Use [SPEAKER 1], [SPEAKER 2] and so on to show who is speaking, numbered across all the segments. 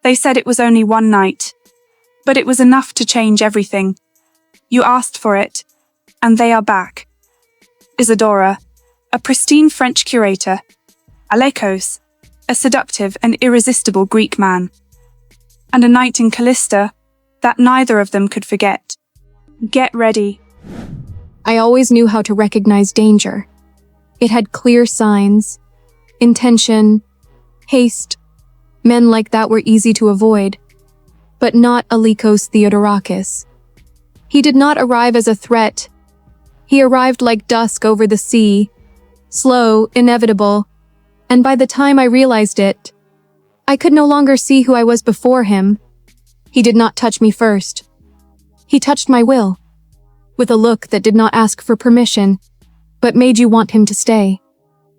[SPEAKER 1] They said it was only one night, but it was enough to change everything. You asked for it, and they are back. Isadora, a pristine French curator. Alekos, a seductive and irresistible Greek man. And a night in Callista that neither of them could forget. Get ready.
[SPEAKER 2] I always knew how to recognize danger. It had clear signs, intention, haste. Men like that were easy to avoid. But not Alekos Theodorakis. He did not arrive as a threat. He arrived like dusk over the sea, slow, inevitable, and by the time I realized it, I could no longer see who I was before him. He did not touch me first. He touched my will, with a look that did not ask for permission, but made you want him to stay,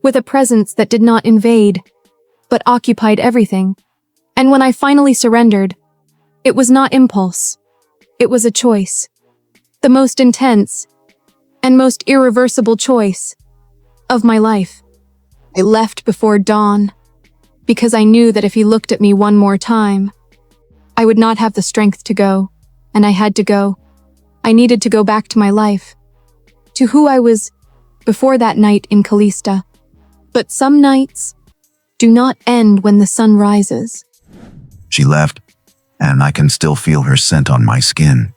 [SPEAKER 2] with a presence that did not invade, but occupied everything. And when I finally surrendered, it was not impulse. It was a choice. The most intense and most irreversible choice of my life. I left before dawn, because I knew that if he looked at me one more time, I would not have the strength to go, and I had to go. I needed to go back to my life, to who I was before that night in Callista. But some nights do not end when the sun rises.
[SPEAKER 3] She left, and I can still feel her scent on my skin.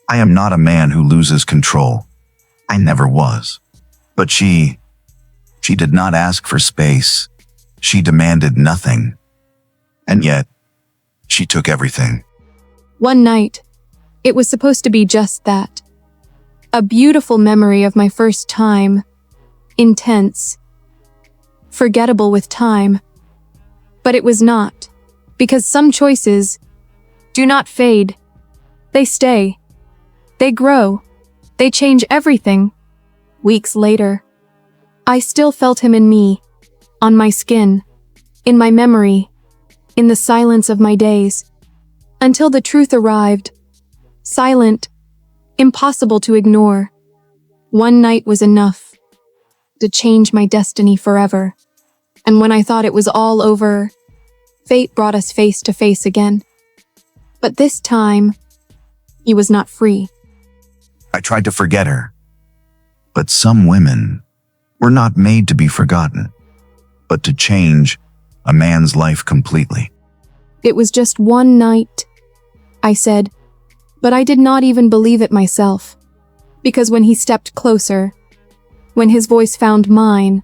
[SPEAKER 3] I am not a man who loses control. I never was. But she did not ask for space. She demanded nothing. And yet, she took everything.
[SPEAKER 2] One night, it was supposed to be just that. A beautiful memory of my first time. Intense. Forgettable with time. But it was not, because some choices do not fade. They stay. They grow. They change everything. Weeks later, I still felt him in me, on my skin, in my memory, in the silence of my days, until the truth arrived. Silent, impossible to ignore. One night was enough to change my destiny forever. And when I thought it was all over, fate brought us face to face again. But this time, he was not free.
[SPEAKER 3] I tried to forget her. But some women were not made to be forgotten, but to change a man's life completely.
[SPEAKER 2] It was just one night, I said, but I did not even believe it myself. Because when he stepped closer, when his voice found mine,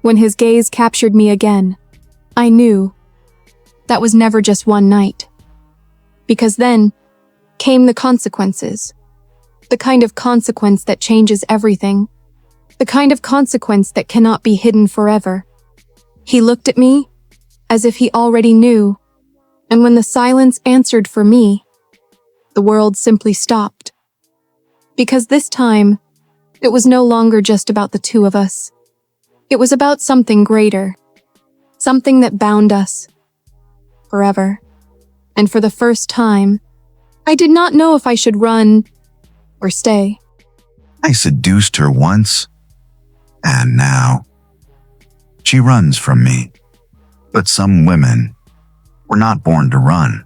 [SPEAKER 2] when his gaze captured me again, I knew that was never just one night. Because then came the consequences. The kind of consequence that changes everything. The kind of consequence that cannot be hidden forever. He looked at me as if he already knew, and when the silence answered for me, the world simply stopped. Because this time, it was no longer just about the two of us. It was about something greater, something that bound us forever. And for the first time, I did not know if I should run or stay.
[SPEAKER 3] I seduced her once, and now she runs from me. But some women were not born to run.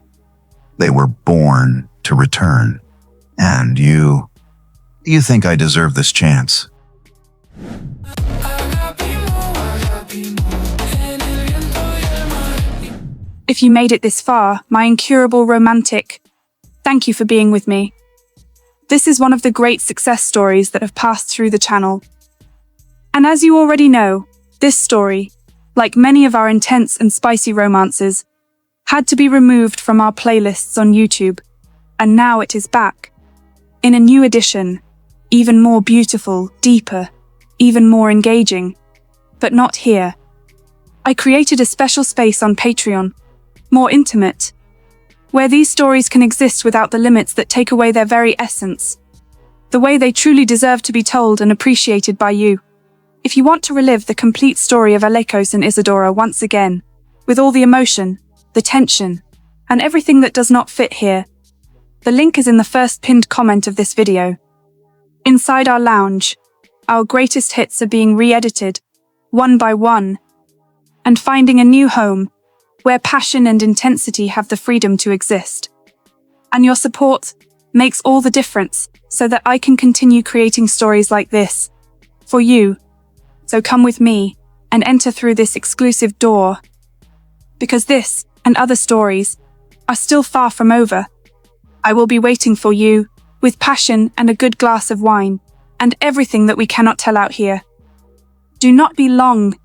[SPEAKER 3] They were born to return. And you think I deserve this chance?
[SPEAKER 1] If you made it this far, my incurable romantic, thank you for being with me. This is one of the great success stories that have passed through the channel. And as you already know, this story, like many of our intense and spicy romances, had to be removed from our playlists on YouTube, and now it is back, in a new edition, even more beautiful, deeper, even more engaging, but not here. I created a special space on Patreon, more intimate, where these stories can exist without the limits that take away their very essence, the way they truly deserve to be told and appreciated by you. If you want to relive the complete story of Alekos and Isadora once again, with all the emotion, the tension, and everything that does not fit here, the link is in the first pinned comment of this video. Inside our lounge, our greatest hits are being re-edited, one by one, and finding a new home where passion and intensity have the freedom to exist. And your support makes all the difference so that I can continue creating stories like this for you. So come with me and enter through this exclusive door, because this and other stories are still far from over. I will be waiting for you with passion and a good glass of wine and everything that we cannot tell out here. Do not be long